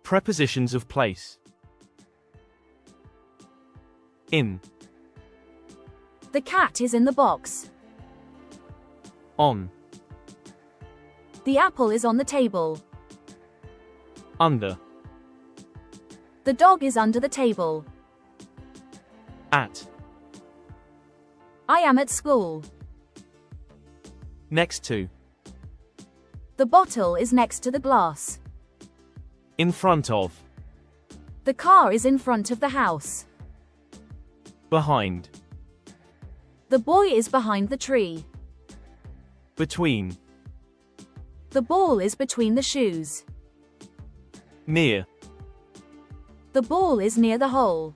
Prepositions of place. In. The cat is in the box. On. The apple is on the table. Under. The dog is under the table. At. I am at school. Next to. The bottle is next to the glass. In front of. The car is in front of the house. Behind. The boy is behind the tree. Between. The ball is between the shoes. Near. The ball is near the hole.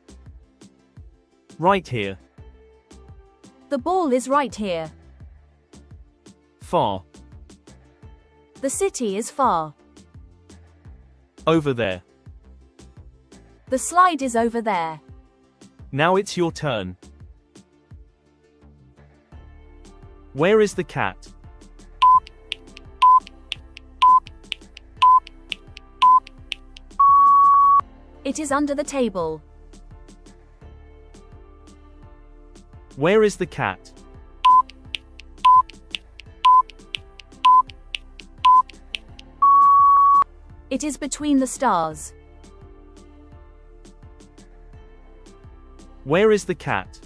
Right here. The ball is right here. Far. The city is far. Over there. The slide is over there. Now it's your turn. Where is the cat? It is under the table. Where is the cat? It is between the stars. Where is the cat?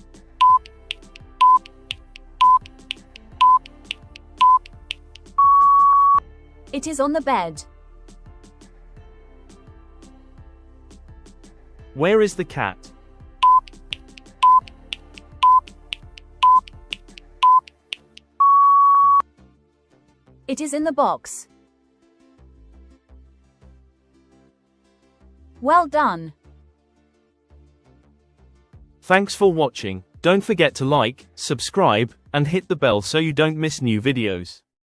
It is on the bed. Where is the cat? It is in the box. Well done. Thanks for watching. Don't forget to like, subscribe, and hit the bell so you don't miss new videos.